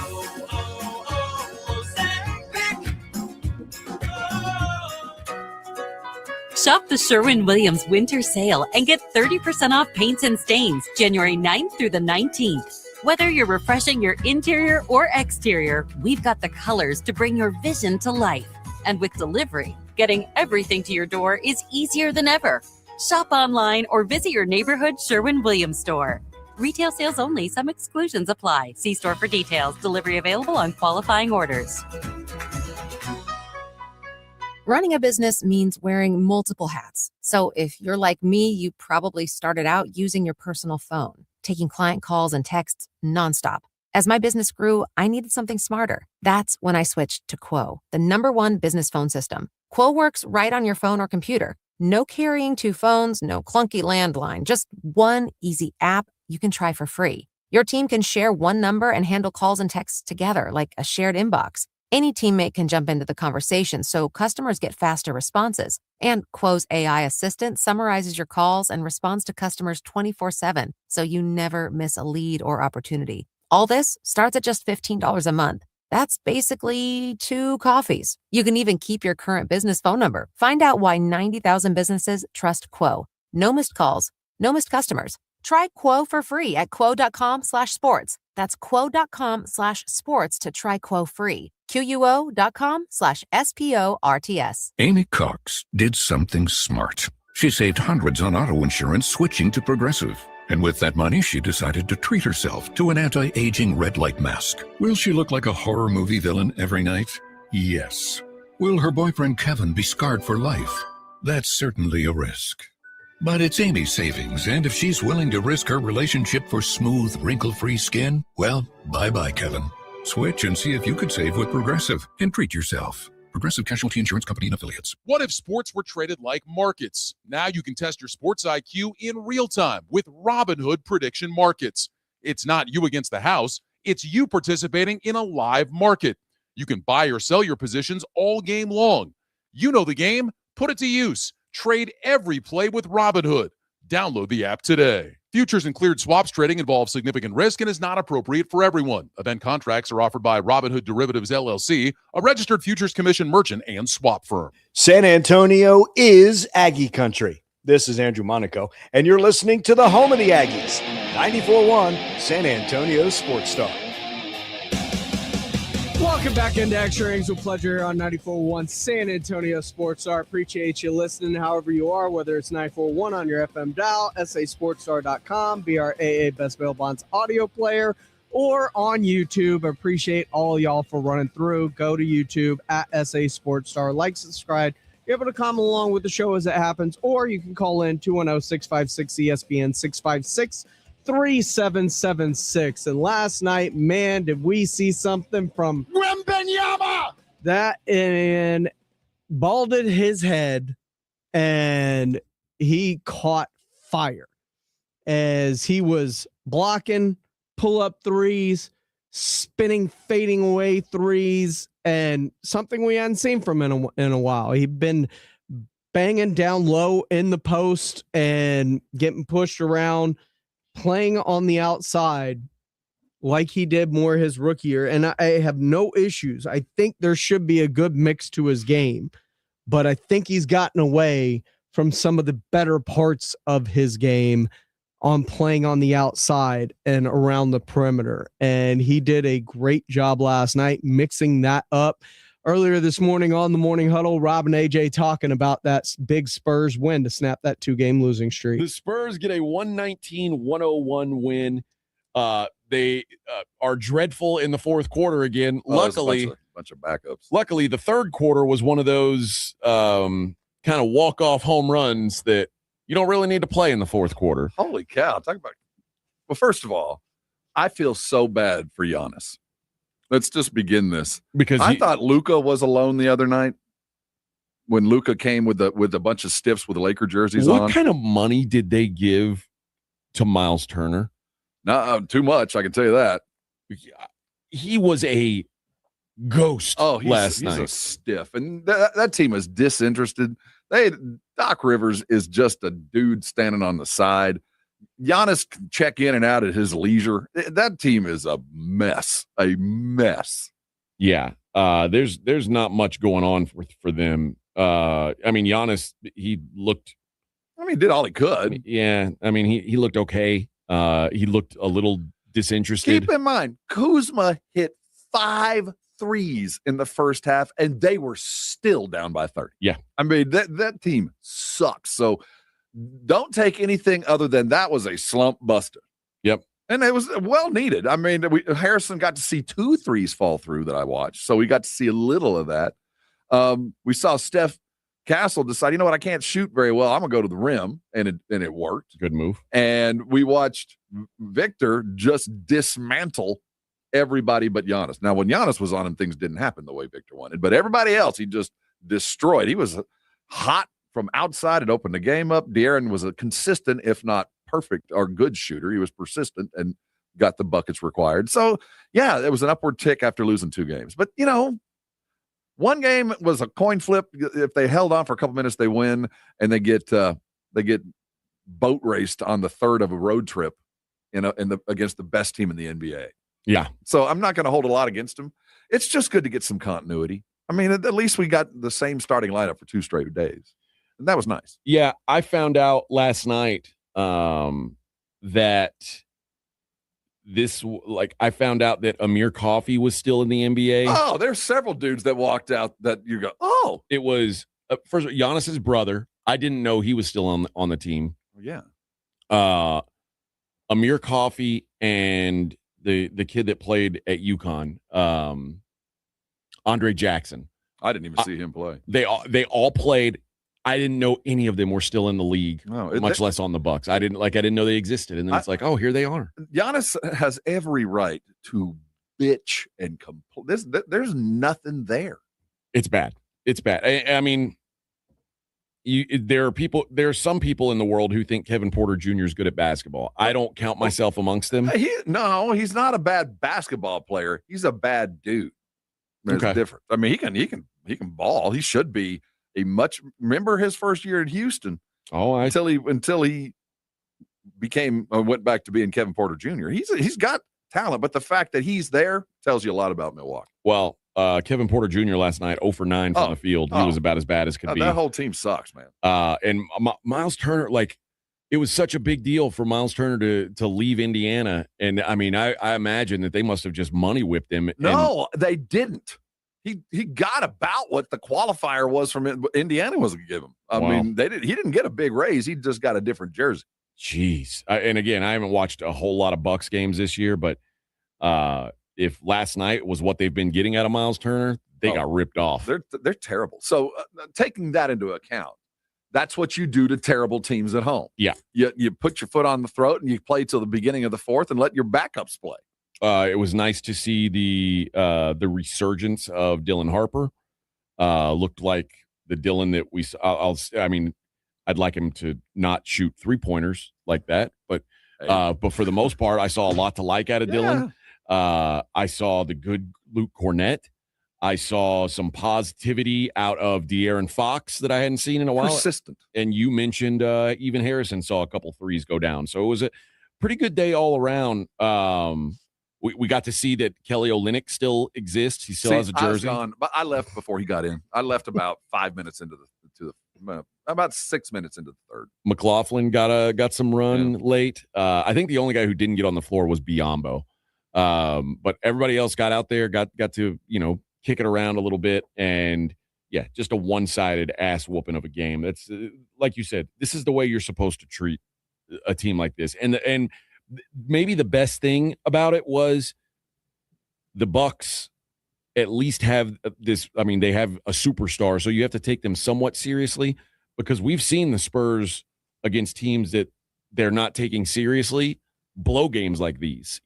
Shop the Sherwin-Williams winter sale and get 30% off paints and stains January 9th through the 19th. Whether you're refreshing your interior or exterior, we've got the colors to bring your vision to life. And with delivery, getting everything to your door is easier than ever. Shop online or visit your neighborhood Sherwin-Williams store. Retail sales only. Some exclusions apply. See store for details. Delivery available on qualifying orders. Running a business means wearing multiple hats. So if you're like me, you probably started out using your personal phone, taking client calls and texts nonstop. As my business grew, I needed something smarter. That's when I switched to Quo, the #1 business phone system. Quo works right on your phone or computer. No carrying 2 phones, no clunky landline, just one easy app you can try for free. Your team can share one number and handle calls and texts together like a shared inbox. Any teammate can jump into the conversation, so customers get faster responses. And Quo's AI assistant summarizes your calls and responds to customers 24/7, so you never miss a lead or opportunity. All this starts at just $15 a month. That's basically 2 coffees. You can even keep your current business phone number. Find out why 90,000 businesses trust Quo. No missed calls, no missed customers. Try Quo for free at quo.com/sports. That's quo.com/sports to try Quo free. QUO.com/SPORTS. Amy Cox did something smart. She saved hundreds on auto insurance switching to Progressive. And with that money, she decided to treat herself to an anti-aging red light mask. Will she look like a horror movie villain every night? Yes. Will her boyfriend Kevin be scarred for life? That's certainly a risk. But it's Amy's savings, and if she's willing to risk her relationship for smooth, wrinkle-free skin, well, bye-bye, Kevin. Switch and see if you could save with Progressive and treat yourself. Progressive Casualty Insurance Company and Affiliates. What if sports were traded like markets? Now you can test your sports IQ in real time with Robinhood Prediction Markets. It's not you against the house. It's you participating in a live market. You can buy or sell your positions all game long. You know the game. Put it to use. Trade every play with Robinhood. Download the app today. Futures and cleared swaps trading involves significant risk and is not appropriate for everyone. Event contracts are offered by Robinhood Derivatives, LLC, a registered futures commission merchant and swap firm. San Antonio is Aggie country. This is Andrew Monaco, and you're listening to the home of the Aggies, 94.1 San Antonio Sports Star. Welcome back into Extra Innings with Pleasure here on 94.1 San Antonio Sports Star. Appreciate you listening however you are, whether it's 94.1 on your FM dial, sasportstar.com, BRAA Best Bail Bonds audio player, or on YouTube. Appreciate all y'all for running through. Go to YouTube at SA Sports Star. Like, subscribe. You're able to comment along with the show as it happens, or you can call in 210-656-ESPN, 656-3776. And last night, man, did we see something from Wembenyama that, and balded his head, and he caught fire as he was blocking pull-up threes, spinning, fading away threes, and something we hadn't seen from him in a while. He'd been banging down low in the post and getting pushed around, playing on the outside like he did more his rookie year. And I have no issues. I think there should be a good mix to his game, but I think he's gotten away from some of the better parts of his game on playing on the outside and around the perimeter. And he did a great job last night mixing that up. Earlier this morning on the Morning Huddle, Rob and AJ talking about that big Spurs win to snap that 2-game losing streak. The Spurs get a 119-101 win. They are dreadful in the fourth quarter again. Luckily, bunch of backups. Luckily, the third quarter was one of those kind of walk-off home runs that you don't really need to play in the fourth quarter. Holy cow. Talk about. Well, first of all, I feel so bad for Giannis. Let's just begin this. Because I thought Luka was alone the other night when Luka came with a bunch of stiffs with the Laker jerseys on. What kind of money did they give to Miles Turner? Not too much, I can tell you that. He was a ghost last night. He's a stiff. And that team is disinterested. Doc Rivers is just a dude standing on the side. Giannis can check in and out at his leisure. That team is a mess. Yeah. There's not much going on for them. I mean, Giannis, he did all he could. Yeah. I mean, he looked okay. He looked a little disinterested. Keep in mind, Kuzma hit 5 threes in the first half, and they were still down by 30. Yeah. I mean, that team sucks. So don't take anything other than that was a slump buster. Yep. And it was well needed. I mean, Harrison got to see 2 threes fall through that I watched. So we got to see a little of that. We saw Steph Castle decide, you know what, I can't shoot very well. I'm going to go to the rim. And it worked. Good move. And we watched Victor just dismantle everybody but Giannis. Now, when Giannis was on him, things didn't happen the way Victor wanted. But everybody else, he just destroyed. He was hot from outside. It opened the game up. De'Aaron was a consistent, if not perfect or good shooter. He was persistent and got the buckets required. So, yeah, it was an upward tick after losing 2 games. But, one game was a coin flip. If they held on for a couple minutes, they win, and they get boat raced on the third of a road trip against the best team in the NBA. Yeah. So I'm not going to hold a lot against them. It's just good to get some continuity. I mean, at least we got the same starting lineup for 2 straight days. And that was nice. Yeah. I found out last night that I found out that Amir Coffey was still in the NBA. Oh, there's several dudes that walked out that you go, oh. It was first Giannis's brother. I didn't know he was still on the team. Yeah. Amir Coffey and the kid that played at UConn, Andre Jackson. I didn't even see him play. They all played. I didn't know any of them were still in the league, much less on the Bucks. I didn't know they existed. And then it's like, oh, here they are. Giannis has every right to bitch and complain. There's nothing there. It's bad. It's bad. I mean, there are some people in the world who think Kevin Porter Jr. is good at basketball. I don't count myself amongst them. No, he's not a bad basketball player. He's a bad dude. There's a difference. I mean, he can ball. He should be remember his first year in Houston. Until he became went back to being Kevin Porter Jr. He's got talent, but the fact that he's there tells you a lot about Milwaukee. Well, Kevin Porter Jr. last night, 0 for 9 from the field. He was about as bad as could be. That whole team sucks, man. And Miles Turner, it was such a big deal for Miles Turner to leave Indiana. And I mean, I imagine that they must have just money whipped him. No, they didn't. He got about what the qualifier was from Indiana was going to give him. I mean, he didn't get a big raise. He just got a different jersey. Jeez. And again, I haven't watched a whole lot of Bucks games this year, but if last night was what they've been getting out of Miles Turner, they got ripped off. They're terrible. So taking that into account, that's what you do to terrible teams at home. Yeah. You put your foot on the throat and you play till the beginning of the fourth and let your backups play. It was nice to see the resurgence of Dylan Harper. Looked like the Dylan that we saw. I mean, I'd like him to not shoot 3-pointers like that, but for the most part, I saw a lot to like out of Dylan. I saw the good Luke Cornett. I saw some positivity out of De'Aaron Fox that I hadn't seen in a while. Persistent. And you mentioned even Harrison saw a couple threes go down. So it was a pretty good day all around. We got to see that Kelly Olynyk still exists. He still has a jersey. But I left before he got in. I left about 5 minutes into about 6 minutes into the third. McLaughlin got some run late. I think the only guy who didn't get on the floor was Biyombo. But everybody else got out there, got to, kick it around a little bit. And yeah, just a one-sided ass whooping of a game. That's like you said, this is the way you're supposed to treat a team like this. And maybe the best thing about it was the Bucks at least have this. I mean, they have a superstar, so you have to take them somewhat seriously, because we've seen the Spurs against teams that they're not taking seriously blow games like these.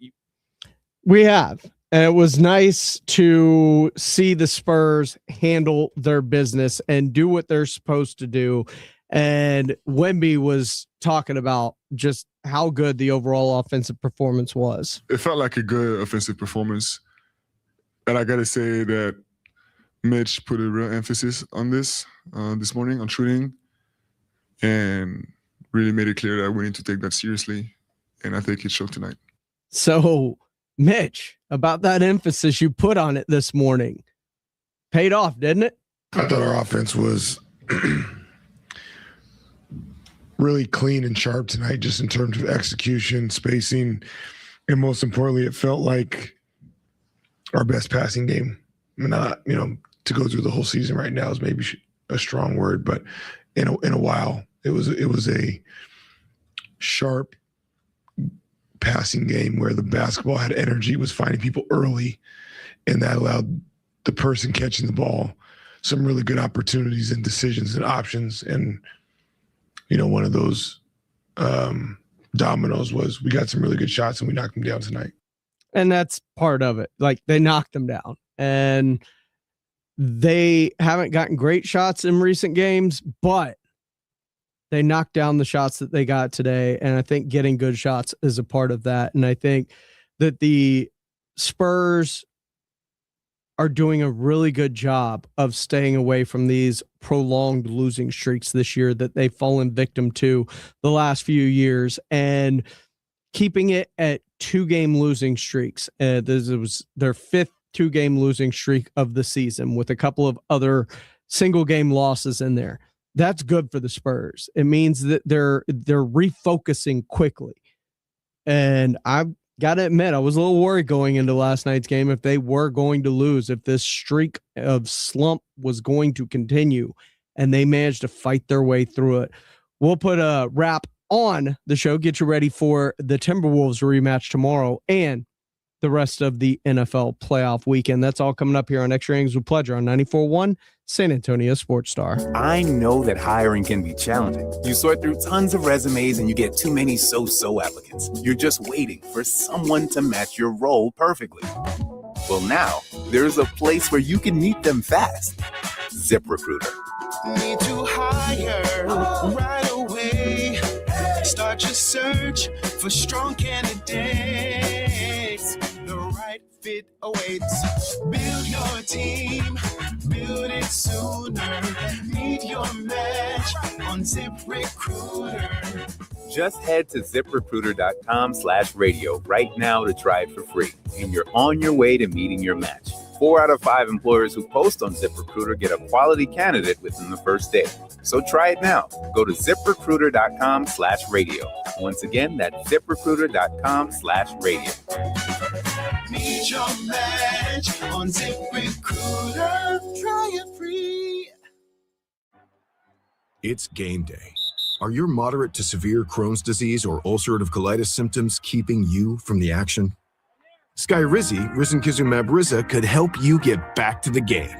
We have. And it was nice to see the Spurs handle their business and do what they're supposed to do. And Wemby was talking about just how good the overall offensive performance was. It felt like a good offensive performance. And I got to say that Mitch put a real emphasis on this morning, on shooting, and really made it clear that we need to take that seriously. And I think it showed tonight. So, Mitch, about that emphasis you put on it this morning, paid off, didn't it? I thought our offense was really clean and sharp tonight, just in terms of execution, spacing, and most importantly, it felt like our best passing game. Not, to go through the whole season right now is maybe a strong word, but in a while, it was a sharp passing game where the basketball had energy, was finding people early, and that allowed the person catching the ball some really good opportunities and decisions and options. And one of those dominoes was we got some really good shots and we knocked them down tonight. And that's part of it. Like, they knocked them down, and they haven't gotten great shots in recent games, but they knocked down the shots that they got today. And I think getting good shots is a part of that. And I think that the Spurs are doing a really good job of staying away from these prolonged losing streaks this year that they've fallen victim to the last few years, and keeping it at 2-game losing streaks. This was their 5th 2-game losing streak of the season, with a couple of other single game losses in there. That's good for the Spurs. It means that they're refocusing quickly. And got to admit, I was a little worried going into last night's game if they were going to lose, if this streak of slump was going to continue, and they managed to fight their way through it. We'll put a wrap on the show, get you ready for the Timberwolves rematch tomorrow and the rest of the NFL playoff weekend. That's all coming up here on Extra Innings with Pleasure on 94.1 San Antonio Sports Star. I know that hiring can be challenging. You sort through tons of resumes and you get too many so-so applicants. You're just waiting for someone to match your role perfectly. Well, now there's a place where you can meet them fast. ZipRecruiter. Need to hire right away. Start your search for strong candidates. The right fit awaits. Build your team. Build it sooner. Meet your match on ZipRecruiter. Just head to ZipRecruiter.com/radio right now to try it for free. And you're on your way to meeting your match. 4 out of 5 employers who post on ZipRecruiter get a quality candidate within the first day. So try it now. Go to ZipRecruiter.com/radio. Once again, that's ZipRecruiter.com/radio. Meet your match on ZipRecruiter. Try it free. It's game day. Are your moderate to severe Crohn's disease or ulcerative colitis symptoms keeping you from the action? Skyrizi, risankizumab Riza, could help you get back to the game.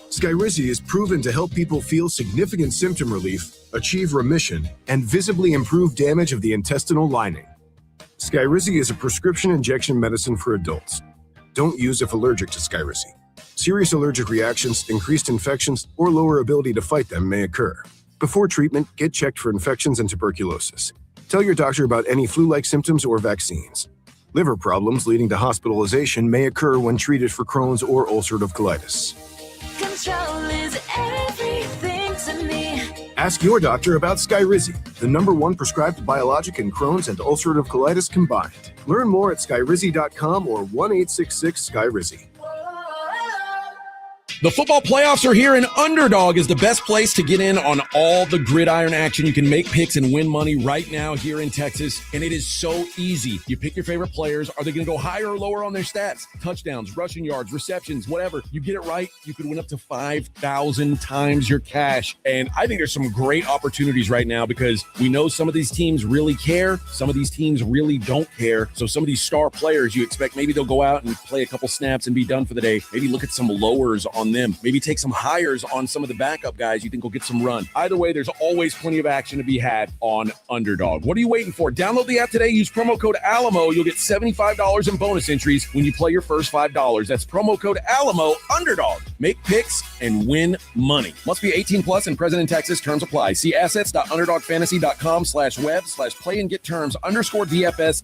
Skyrizi is proven to help people feel significant symptom relief, achieve remission, and visibly improve damage of the intestinal lining. Skyrizi is a prescription injection medicine for adults. Don't use if allergic to Skyrizi. Serious allergic reactions, increased infections, or lower ability to fight them may occur. Before treatment, get checked for infections and tuberculosis. Tell your doctor about any flu-like symptoms or vaccines. Liver problems leading to hospitalization may occur when treated for Crohn's or ulcerative colitis. Control is everything to me. Ask your doctor about Skyrizi, the #1 prescribed biologic in Crohn's and ulcerative colitis combined. Learn more at skyrizi.com or 1-866-SKYRIZI. The football playoffs are here, and Underdog is the best place to get in on all the gridiron action. You can make picks and win money right now here in Texas, and it is so easy. You pick your favorite players. Are they going to go higher or lower on their stats? Touchdowns, rushing yards, receptions, whatever. You get it right, you could win up to 5,000 times your cash. And I think there's some great opportunities right now because we know some of these teams really care. Some of these teams really don't care. So some of these star players, you expect maybe they'll go out and play a couple snaps and be done for the day. Maybe look at some lowers on them. Maybe take some hires on some of the backup guys you think will get some run. Either way, there's always plenty of action to be had on Underdog. What are you waiting for? Download the app today. Use promo code Alamo. You'll get $75 in bonus entries when you play your first $5. That's promo code Alamo. Underdog. Make picks and win money. Must be 18 plus and present in Texas. Terms apply. See assets.underdogfantasy.com/web/play and get terms _DFS_.html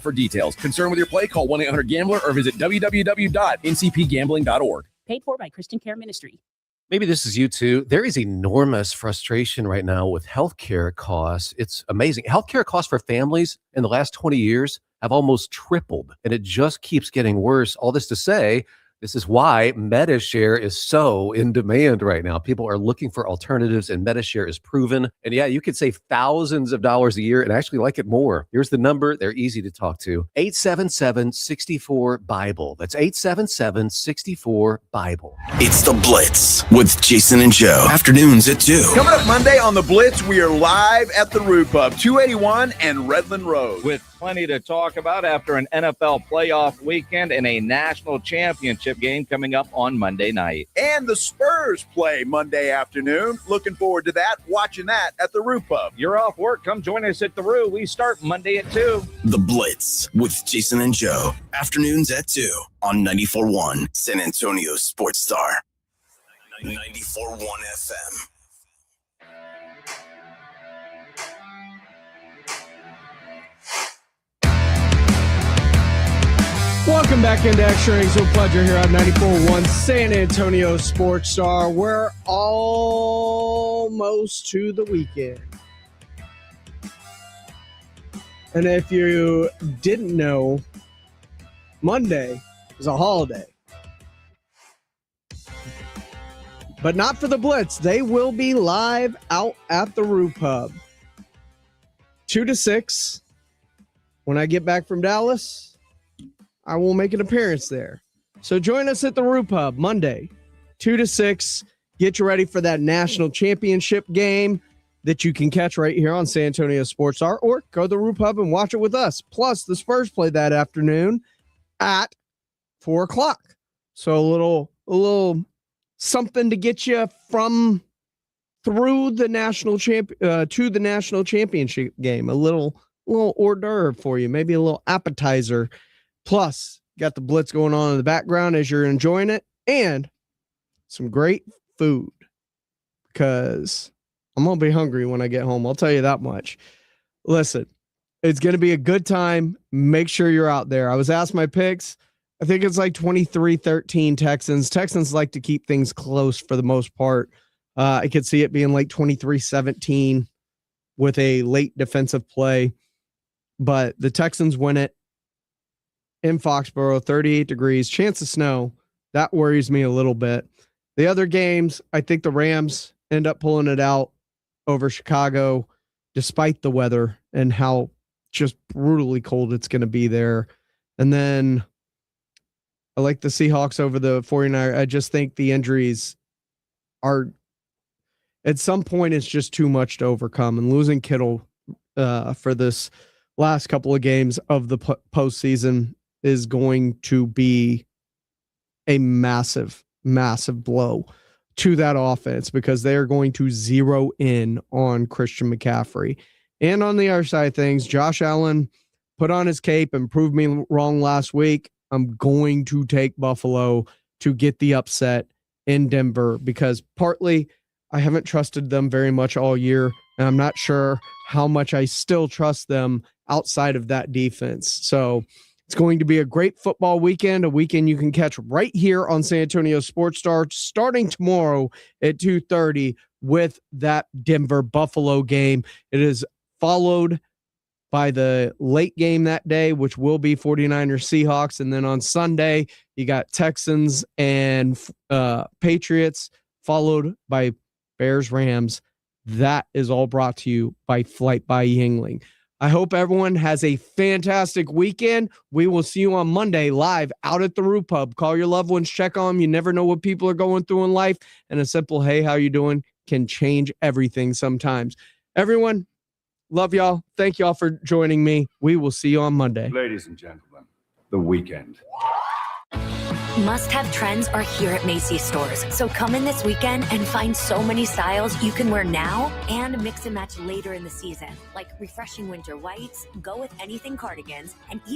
for details. Concerned with your play? Call 1-800-GAMBLER or visit www.ncpgambling.org. Paid for by Christian Care Ministry. Maybe this is you too. There is enormous frustration right now with healthcare costs. It's amazing. Healthcare costs for families in the last 20 years have almost tripled, and it just keeps getting worse. All this to say, this is why MediShare is so in demand right now. People are looking for alternatives, and MediShare is proven. And yeah, you could save thousands of dollars a year and actually like it more. Here's the number. They're easy to talk to. 877-64-BIBLE. That's 877-64-BIBLE. It's The Blitz with Jason and Joe. Afternoons at 2. Coming up Monday on The Blitz, we are live at the Roo Pub, 281 and Redland Road. With plenty to talk about after an NFL playoff weekend and a national championship game coming up on Monday night. And the Spurs play Monday afternoon. Looking forward to that. Watching that at the Roo Pub. You're off work. Come join us at the Roo. We start Monday at 2. The Blitz with Jason and Joe. Afternoons at 2 on 94.1 San Antonio Sports Star. 94.1 FM. Welcome back into Extra Innings with Pleasure here on 94.1 San Antonio Sports Star. We're almost to the weekend. And if you didn't know, Monday is a holiday. But not for the Blitz. They will be live out at the Roo Pub. 2-6. When I get back from Dallas, I will make an appearance there. So join us at the Roo Pub Monday, 2-6. Get you ready for that national championship game that you can catch right here on San Antonio Sports Star, or go to the Roo Pub and watch it with us. Plus, the Spurs play that afternoon at 4 o'clock. So a little something to get you through the national to the national championship game. A little hors d'oeuvre for you, maybe a little appetizer. Plus, got the Blitz going on in the background as you're enjoying it, and some great food, because I'm going to be hungry when I get home. I'll tell you that much. Listen, it's going to be a good time. Make sure you're out there. I was asked my picks. I think it's like 23-13 Texans. Texans like to keep things close for the most part. I could see it being like 23-17 with a late defensive play. But the Texans win it in Foxborough, 38 degrees, chance of snow. That worries me a little bit. The other games, I think the Rams end up pulling it out over Chicago, despite the weather and how just brutally cold it's going to be there. And then I like the Seahawks over the 49ers. I just think the injuries are, at some point, it's just too much to overcome. And losing Kittle for this last couple of games of the postseason is going to be a massive, massive blow to that offense, because they are going to zero in on Christian McCaffrey. And on the other side of things, Josh Allen put on his cape and proved me wrong last week. I'm going to take Buffalo to get the upset in Denver, because partly I haven't trusted them very much all year, and I'm not sure how much I still trust them outside of that defense. So it's going to be a great football weekend, a weekend you can catch right here on San Antonio Sports Star, starting tomorrow at 2:30 with that Denver-Buffalo game. It is followed by the late game that day, which will be 49ers Seahawks. And then on Sunday, you got Texans and Patriots, followed by Bears Rams. That is all brought to you by Flight by Yingling. I hope everyone has a fantastic weekend. We will see you on Monday live out at the Roo Pub. Call your loved ones, check on them. You never know what people are going through in life. And a simple, hey, how you doing, can change everything sometimes. Everyone, love y'all. Thank y'all for joining me. We will see you on Monday. Ladies and gentlemen, the weekend. Must-have trends are here at Macy's stores. So come in this weekend and find so many styles you can wear now and mix and match later in the season, like refreshing winter whites, go with anything cardigans, and even